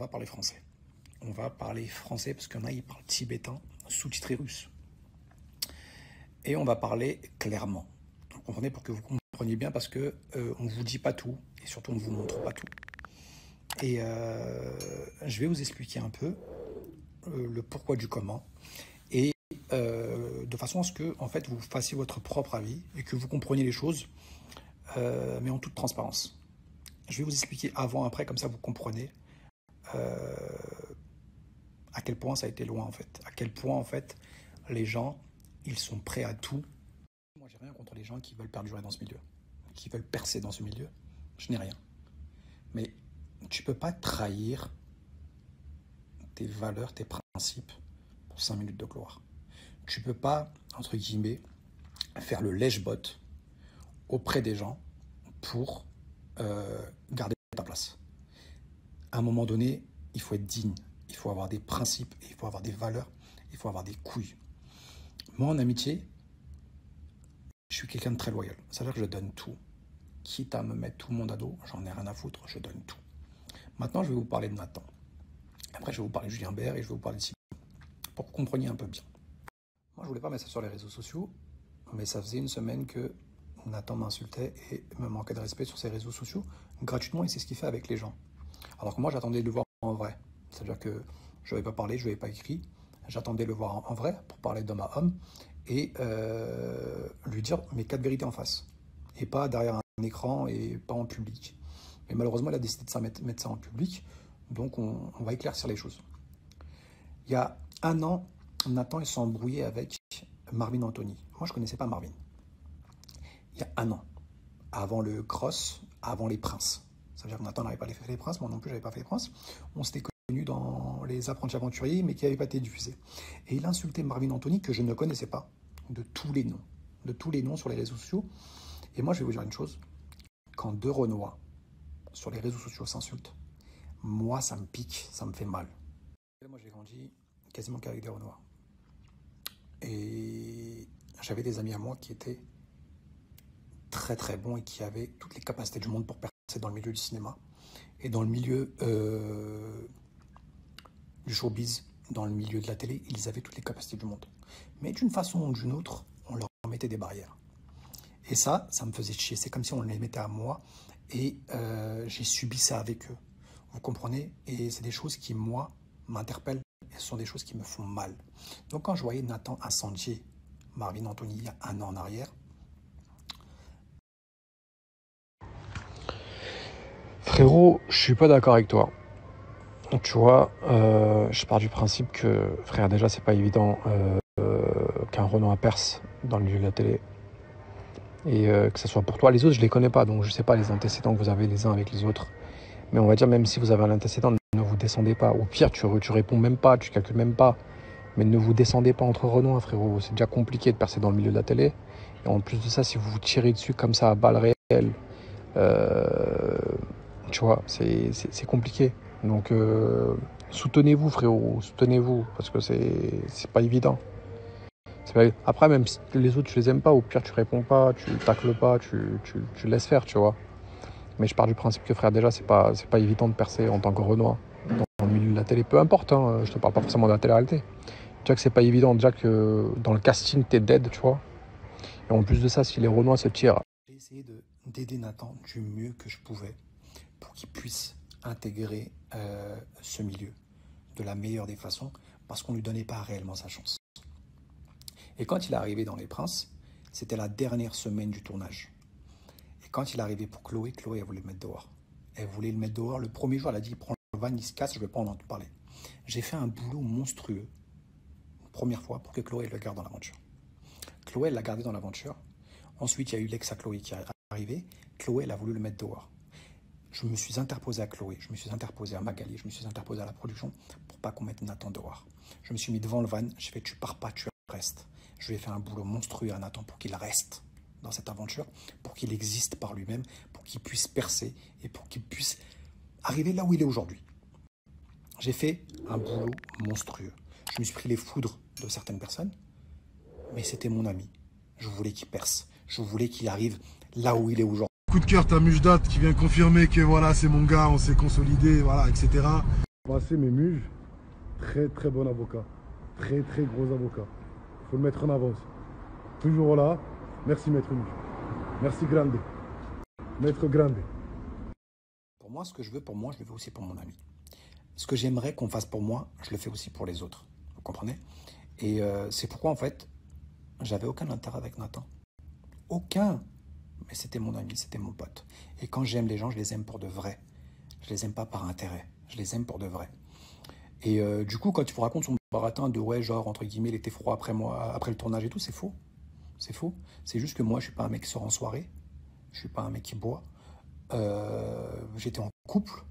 parler français. On va parler français parce qu'il y en a, ils parlent tibétain, sous-titré russe. Et on va parler clairement. Vous comprenez, pour que vous compreniez bien, parce que on ne vous dit pas tout, et surtout on ne vous montre pas tout. Et je vais vous expliquer un peu le pourquoi du comment, et de façon à ce que en fait, vous fassiez votre propre avis, et que vous compreniez les choses, mais en toute transparence. Je vais vous expliquer avant, après, comme ça vous comprenez à quel point ça a été loin en fait. À quel point en fait, les gens, ils sont prêts à tout. Moi, j'ai rien contre les gens qui veulent perdurer dans ce milieu, qui veulent percer dans ce milieu. Je n'ai rien. Mais tu peux pas trahir tes valeurs, tes principes pour 5 minutes de gloire. Tu peux pas, entre guillemets, faire le lèche-bot auprès des gens pour garder ta place. À un moment donné, il faut être digne, il faut avoir des principes, il faut avoir des valeurs, il faut avoir des couilles. Moi, en amitié, je suis quelqu'un de très loyal. Ça veut dire que je donne tout. Quitte à me mettre tout le monde à dos, j'en ai rien à foutre, je donne tout. Maintenant, je vais vous parler de Nathan. Après, je vais vous parler de Julien Bert et je vais vous parler de Simon. Pour que vous compreniez un peu bien. Moi, je voulais pas mettre ça sur les réseaux sociaux, mais ça faisait une semaine que Nathan m'insultait et me manquait de respect sur ses réseaux sociaux, gratuitement, et c'est ce qu'il fait avec les gens. Alors que moi, j'attendais de le voir en vrai. C'est-à-dire que je n'avais pas parlé, je ne l'avais pas écrit. J'attendais de le voir en vrai pour parler d'homme à homme et lui dire mes 4 vérités en face. Et pas derrière un écran et pas en public. Mais malheureusement, il a décidé de mettre ça en public. Donc, on va éclaircir les choses. Il y a un an, Nathan s'est embrouillé avec Marvin Anthony. Moi, je ne connaissais pas Marvin. Il y a un an, avant le cross, avant les princes. Ça veut dire que Nathan n'avait pas fait les princes, moi non plus, je n'avais pas fait les princes. On s'était connus dans les apprentis aventuriers, mais qui n'avaient pas été diffusés. Et il insultait Marvin Anthony, que je ne connaissais pas, de tous les noms sur les réseaux sociaux. Et moi, je vais vous dire une chose. Quand deux Renois sur les réseaux sociaux s'insultent, moi, ça me pique, ça me fait mal. Moi, j'ai grandi quasiment qu'avec des Renois. Et j'avais des amis à moi qui étaient très très bons et qui avaient toutes les capacités du monde pour percer dans le milieu du cinéma et dans le milieu du showbiz, dans le milieu de la télé. Ils avaient toutes les capacités du monde. Mais d'une façon ou d'une autre, on leur mettait des barrières. Et ça me faisait chier. C'est comme si on les mettait à moi et j'ai subi ça avec eux. Vous comprenez? Et c'est des choses qui, moi, m'interpellent et ce sont des choses qui me font mal. Donc quand je voyais Nathan incendier Marvin Anthony il y a un an en arrière, frérot, je suis pas d'accord avec toi. Tu vois, je pars du principe que, frère, déjà, c'est pas évident qu'un Renoir perce dans le milieu de la télé. Et que ce soit pour toi. Les autres, je les connais pas, donc je sais pas les antécédents que vous avez les uns avec les autres. Mais on va dire, même si vous avez un antécédent, ne vous descendez pas. Au pire, tu réponds même pas, tu calcules même pas. Mais ne vous descendez pas entre Renois, frérot. C'est déjà compliqué de percer dans le milieu de la télé. Et en plus de ça, si vous vous tirez dessus comme ça à balles réelles, tu vois, c'est compliqué. Donc, soutenez-vous, frérot, soutenez-vous, parce que c'est pas évident. Après, même si les autres, tu les aimes pas, au pire, tu réponds pas, tu tacles pas, tu laisses faire, tu vois. Mais je pars du principe que, frère, déjà, c'est pas évident de percer en tant que Renoir dans le milieu de la télé. Peu importe, hein, je te parle pas forcément de la télé-réalité. Déjà que c'est pas évident, déjà que dans le casting, t'es dead, tu vois. Et en plus de ça, si les Renois se tirent... J'ai essayé d'aider Nathan du mieux que je pouvais pour qu'il puisse intégrer ce milieu de la meilleure des façons, parce qu'on ne lui donnait pas réellement sa chance. Et quand il est arrivé dans Les Princes, c'était la dernière semaine du tournage. Et quand il est arrivé pour Chloé, elle voulait le mettre dehors. Elle voulait le mettre dehors. Le premier jour, elle a dit, prends le van, il se casse, je ne vais pas en entendre parler. J'ai fait un boulot monstrueux, une première fois, pour que Chloé le garde dans l'aventure. Chloé, elle l'a gardé dans l'aventure. Ensuite, il y a eu l'ex à Chloé qui est arrivé. Chloé, elle a voulu le mettre dehors. Je me suis interposé à Chloé, je me suis interposé à Magali, je me suis interposé à la production pour pas qu'on mette Nathan dehors. Je me suis mis devant le van, j'ai fait, tu pars pas, tu restes. Je lui ai fait un boulot monstrueux à Nathan pour qu'il reste dans cette aventure, pour qu'il existe par lui-même, pour qu'il puisse percer et pour qu'il puisse arriver là où il est aujourd'hui. J'ai fait un boulot monstrueux. Je me suis pris les foudres de certaines personnes, mais c'était mon ami. Je voulais qu'il perce. Je voulais qu'il arrive là où il est aujourd'hui. Coup de cœur, t'as Mujdat qui vient confirmer que voilà, c'est mon gars, on s'est consolidé, voilà, etc. Passer mes muges, très très bon avocat. Très très gros avocat. Faut le mettre en avance. Toujours là. Merci Maître Muge. Merci Grande. Maître Grande. Pour moi, ce que je veux pour moi, je le fais aussi pour mon ami. Ce que j'aimerais qu'on fasse pour moi, je le fais aussi pour les autres. Vous comprenez? Et c'est pourquoi, en fait, j'avais aucun intérêt avec Nathan. Aucun. Mais c'était mon ami, c'était mon pote. Et quand j'aime les gens, je les aime pour de vrai. Je les aime pas par intérêt. Je les aime pour de vrai. Et du coup, quand tu me racontes son baratin de ouais, genre, entre guillemets, il était froid après moi, après le tournage et tout, c'est faux. C'est faux. C'est juste que moi, je suis pas un mec qui sort en soirée. Je suis pas un mec qui boit. J'étais en couple.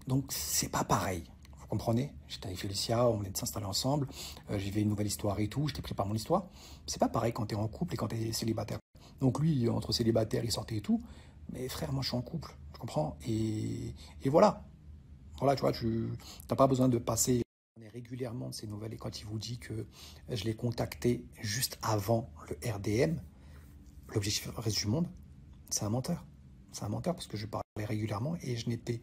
Donc, c'est pas pareil. Vous comprenez? J'étais avec Félicia, on venait de s'installer ensemble. J'ai vécu une nouvelle histoire et tout. J'étais pris par mon histoire. C'est pas pareil quand t'es en couple et quand t'es célibataire. Donc, lui, entre célibataire, il sortait et tout. Mais frère, moi, je suis en couple. Tu comprends? Et voilà. Voilà, tu vois, tu n'as pas besoin de passer régulièrement de ces nouvelles. Et quand il vous dit que je l'ai contacté juste avant le RDM, l'objectif reste du monde, c'est un menteur. C'est un menteur parce que je parlais régulièrement et je n'étais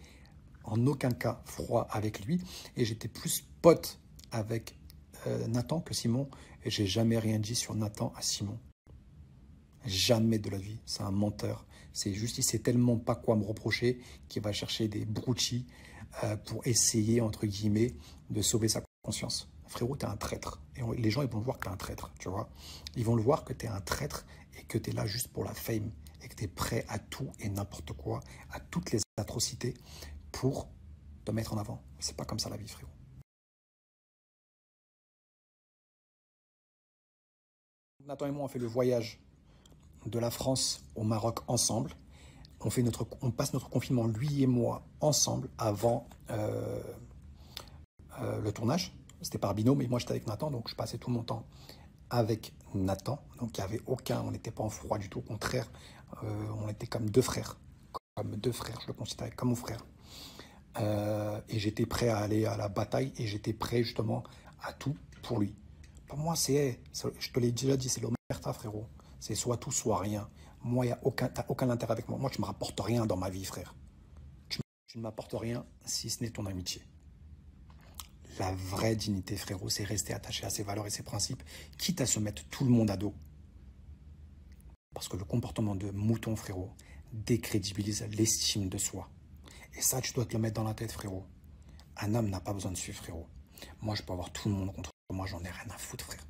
en aucun cas froid avec lui. Et j'étais plus pote avec Nathan que Simon. Et j'ai jamais rien dit sur Nathan à Simon. Jamais de la vie. C'est un menteur. C'est juste, il sait tellement pas quoi me reprocher qu'il va chercher des broutilles pour essayer, entre guillemets, de sauver sa conscience. Frérot, t'es un traître. Et les gens, ils vont le voir que t'es un traître, tu vois. Ils vont le voir que t'es un traître et que t'es là juste pour la fame et que t'es prêt à tout et n'importe quoi, à toutes les atrocités pour te mettre en avant. C'est pas comme ça la vie, frérot. Nathan et moi, on fait le voyage de la France au Maroc ensemble. On passe notre confinement, lui et moi, ensemble, avant le tournage. C'était par binôme, mais moi j'étais avec Nathan, donc je passais tout mon temps avec Nathan. Donc il n'y avait on n'était pas en froid du tout, au contraire, on était comme deux frères. Comme deux frères, je le considérais comme mon frère. Et j'étais prêt à aller à la bataille et j'étais prêt justement à tout pour lui. Pour moi, je te l'ai déjà dit, c'est l'omerta, frérot. C'est soit tout, soit rien. Moi, t'as aucun intérêt avec moi. Moi, tu ne me rapportes rien dans ma vie, frère. Tu ne m'apportes rien si ce n'est ton amitié. La vraie dignité, frérot, c'est rester attaché à ses valeurs et ses principes, quitte à se mettre tout le monde à dos. Parce que le comportement de mouton, frérot, décrédibilise l'estime de soi. Et ça, tu dois te le mettre dans la tête, frérot. Un homme n'a pas besoin de suivre, frérot. Moi, je peux avoir tout le monde contre moi, j'en ai rien à foutre, frère.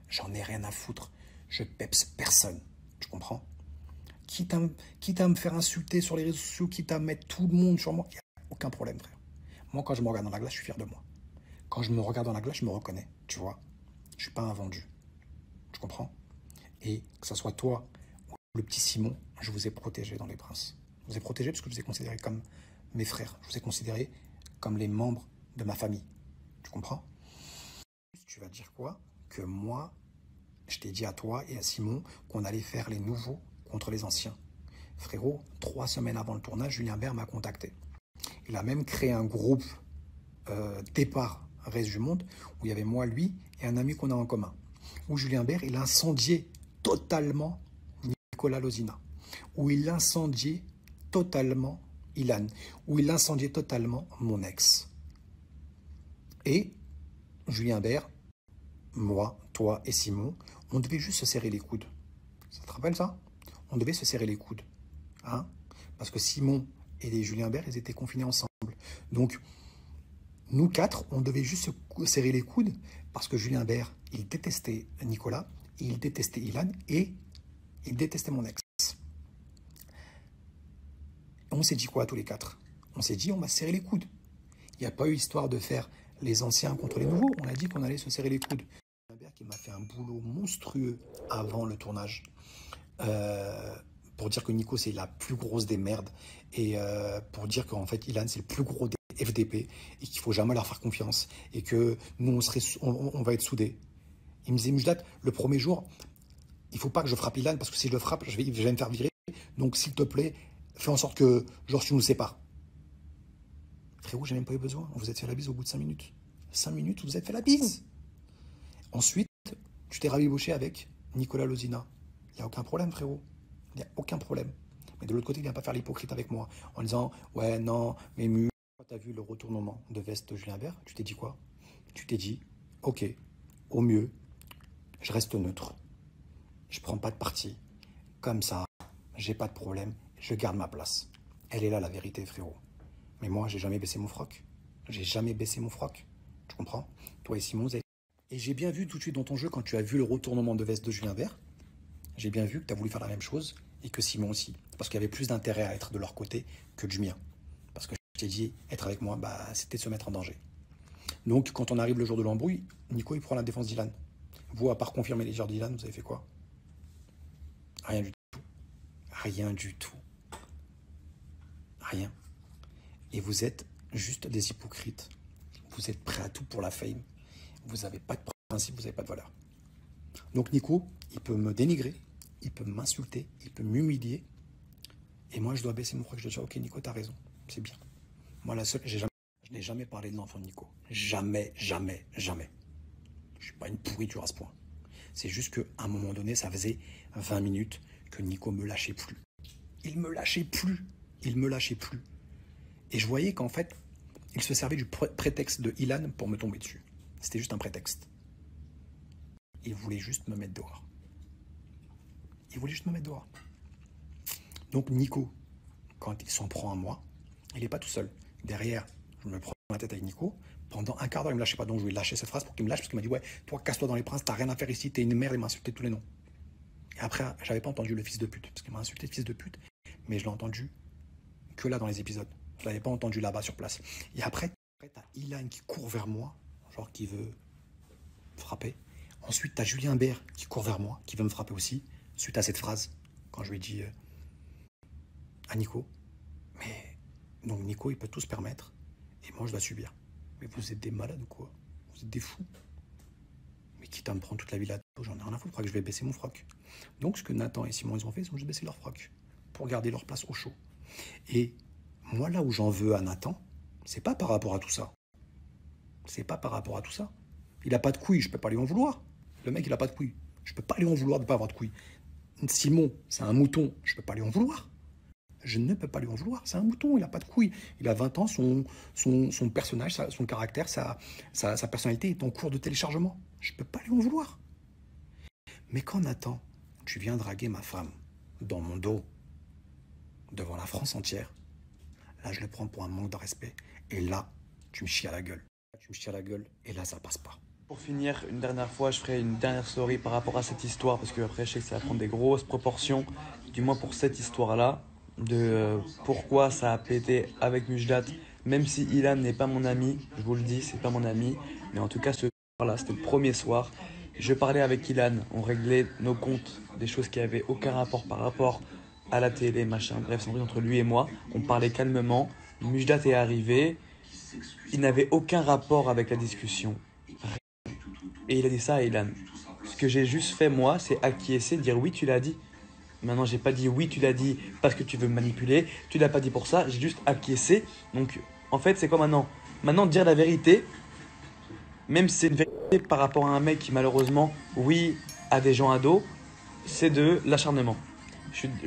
J'en ai rien à foutre. Je peps personne. Tu comprends? Quitte à me faire insulter sur les réseaux sociaux, quitte à mettre tout le monde sur moi, il n'y a aucun problème, frère. Moi, quand je me regarde dans la glace, je suis fier de moi. Quand je me regarde dans la glace, je me reconnais, tu vois. Je ne suis pas un vendu. Tu comprends? Et que ce soit toi ou le petit Simon, je vous ai protégé dans les Princes. Je vous ai protégé parce que je vous ai considéré comme mes frères. Je vous ai considéré comme les membres de ma famille. Tu comprends? Tu vas dire quoi? Que moi, je t'ai dit à toi et à Simon qu'on allait faire les nouveaux contre les anciens. Frérot, 3 semaines avant le tournage, Julien Bert m'a contacté. Il a même créé un groupe départ Reste du Monde où il y avait moi, lui et un ami qu'on a en commun. Où Julien Bert, il a incendié totalement Nicolas Lozina. Où il incendiait totalement Ilan. Où il incendiait totalement mon ex. Et Julien Bert, moi, toi et Simon, on devait juste se serrer les coudes. Ça te rappelle ça? On devait se serrer les coudes. Hein? Parce que Simon et Julien Bert, ils étaient confinés ensemble. Donc, nous quatre, on devait juste se serrer les coudes parce que Julien Bert, il détestait Nicolas, il détestait Ilan et il détestait mon ex. On s'est dit quoi tous les quatre? On s'est dit on va se serrer les coudes. Il n'y a pas eu histoire de faire les anciens contre les nouveaux. On a dit qu'on allait se serrer les coudes. Julien Bert qui m'a fait un boulot monstrueux avant le tournage. Pour dire que Nico c'est la plus grosse des merdes et pour dire qu'en fait Ilan c'est le plus gros des FDP et qu'il faut jamais leur faire confiance et que nous on va être soudés. Il me disait Mujdat, le premier jour il faut pas que je frappe Ilan parce que si je le frappe je vais me faire virer, donc s'il te plaît fais en sorte que genre tu nous sépares. Frérot, j'ai même pas eu besoin, on vous a fait la bise au bout de 5 minutes. 5 minutes, vous avez fait la bise. Ensuite tu t'es rabiboché avec Nicolas Lozina. Il n'y a aucun problème, frérot. Il n'y a aucun problème. Mais de l'autre côté, il ne vient pas faire l'hypocrite avec moi en disant « Ouais, non, mais Quand tu as vu le retournement de veste de Julien Bert, tu t'es dit quoi? Tu t'es dit, ok, au mieux, je reste neutre. Je prends pas de parti. Comme ça, j'ai pas de problème, je garde ma place. Elle est là la vérité, frérot. Mais moi, j'ai jamais baissé mon froc. J'ai jamais baissé mon froc. Tu comprends? Toi et Simon, vous avez... Et j'ai bien vu tout de suite dans ton jeu, quand tu as vu le retournement de veste de Julien Bert, j'ai bien vu que tu as voulu faire la même chose et que Simon aussi. Parce qu'il y avait plus d'intérêt à être de leur côté que du mien. Parce que je t'ai dit, être avec moi, bah, c'était se mettre en danger. Donc, quand on arrive le jour de l'embrouille, Nico, il prend la défense d'Ilan. Vous, à part confirmer les dires d'Ilan, vous avez fait quoi? Rien du tout. Rien du tout. Rien. Et vous êtes juste des hypocrites. Vous êtes prêts à tout pour la fame. Vous n'avez pas de principe, vous n'avez pas de valeur. Donc Nico, il peut me dénigrer, il peut m'insulter, il peut m'humilier. Et moi, je dois baisser mon froc. Je dois dire, ok Nico, t'as raison, c'est bien. Moi, je n'ai jamais parlé de l'enfant de Nico. Jamais, jamais, jamais. Je ne suis pas une pourriture à ce point. C'est juste qu'à un moment donné, ça faisait 20 minutes que Nico me lâchait plus. Il me lâchait plus. Il me lâchait plus. Et je voyais qu'en fait, il se servait du prétexte de Ilan pour me tomber dessus. C'était juste un prétexte. Il voulait juste me mettre dehors. Il voulait juste me mettre dehors. Donc Nico, quand il s'en prend à moi, il n'est pas tout seul. Derrière, je me prends la tête avec Nico. Pendant un quart d'heure, il ne me lâchait pas. Donc je lui ai lâché cette phrase pour qu'il me lâche. Parce qu'il m'a dit, ouais, toi, casse-toi dans les princes, t'as rien à faire ici, t'es une merde. Il m'a insulté tous les noms. Et après, j'avais pas entendu le fils de pute. Parce qu'il m'a insulté fils de pute. Mais je l'ai entendu que là dans les épisodes. Je ne l'avais pas entendu là-bas sur place. Et après t'as Ilan qui court vers moi, genre qui veut frapper. Ensuite, t'as Julien Bert qui court vers moi, qui veut me frapper aussi, suite à cette phrase, quand je lui ai dit à Nico. Mais donc Nico, il peut tout se permettre, et moi, je dois subir. Mais vous êtes des malades ou quoi? Vous êtes des fous. Mais quitte à me prendre toute la vie là-dedans, j'en ai rien à foutre, je crois que je vais baisser mon froc. Donc, ce que Nathan et Simon, ils ont fait, ils ont juste baissé leur froc, pour garder leur place au chaud. Et moi, là où j'en veux à Nathan, c'est pas par rapport à tout ça. C'est pas par rapport à tout ça. Il a pas de couilles, je peux pas lui en vouloir. Le mec, il a pas de couilles. Je peux pas lui en vouloir de pas avoir de couilles. Simon, c'est un mouton, je peux pas lui en vouloir. Je ne peux pas lui en vouloir. C'est un mouton, il a pas de couilles. Il a 20 ans, son personnage, son caractère, sa personnalité est en cours de téléchargement. Je peux pas lui en vouloir. Mais quand Nathan, tu viens draguer ma femme dans mon dos, devant la France entière, là, je le prends pour un manque de respect. Et là, tu me chies à la gueule. Tu me chies à la gueule et là, ça passe pas. Pour finir, une dernière fois, je ferai une dernière story par rapport à cette histoire, parce que après, je sais que ça va prendre des grosses proportions, du moins pour cette histoire-là, de pourquoi ça a pété avec Mujdat, même si Ilan n'est pas mon ami, je vous le dis, c'est pas mon ami, mais en tout cas, ce soir-là, c'était le premier soir. Je parlais avec Ilan, on réglait nos comptes, des choses qui n'avaient aucun rapport par rapport à la télé, machin, bref, c'est entre lui et moi. On parlait calmement, Mujdat est arrivé, il n'avait aucun rapport avec la discussion. Et il a dit ça à Ilan. Ce que j'ai juste fait moi, c'est acquiescer, dire oui, tu l'as dit. Maintenant, j'ai pas dit oui, tu l'as dit parce que tu veux me manipuler, tu l'as pas dit pour ça, j'ai juste acquiescé. Donc, en fait, c'est quoi maintenant? Maintenant, dire la vérité, même si c'est une vérité par rapport à un mec qui, malheureusement, oui, a des gens ados, c'est de l'acharnement.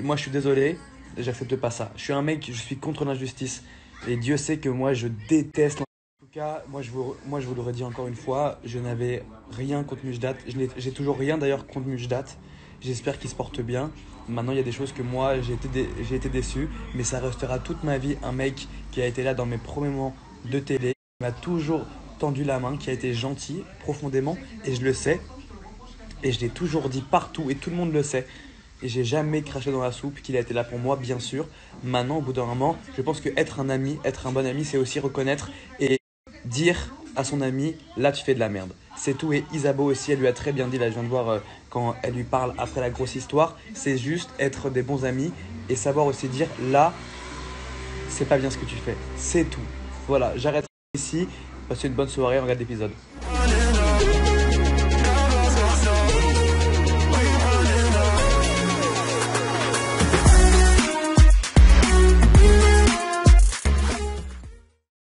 Moi, je suis désolé, j'accepte pas ça. Je suis un mec, je suis contre l'injustice. Et Dieu sait que moi, je déteste. En tout cas, moi, je vous le redis encore une fois, je n'avais rien contre Mujdat. J'ai toujours rien d'ailleurs contre Mujdat. J'espère qu'il se porte bien. Maintenant, il y a des choses que moi, j'ai été déçu. Mais ça restera toute ma vie un mec qui a été là dans mes premiers moments de télé. Qui m'a toujours tendu la main, qui a été gentil profondément. Et je le sais. Et je l'ai toujours dit partout et tout le monde le sait. Et j'ai jamais craché dans la soupe, qu'il a été là pour moi, bien sûr. Maintenant, au bout d'un moment, je pense que être un ami, être un bon ami, c'est aussi reconnaître et dire à son ami, là tu fais de la merde. C'est tout. Et Isabeau aussi, elle lui a très bien dit, là je viens de voir quand elle lui parle après la grosse histoire, c'est juste être des bons amis et savoir aussi dire, là, c'est pas bien ce que tu fais. C'est tout. Voilà, j'arrête ici. Passez une bonne soirée, on regarde l'épisode.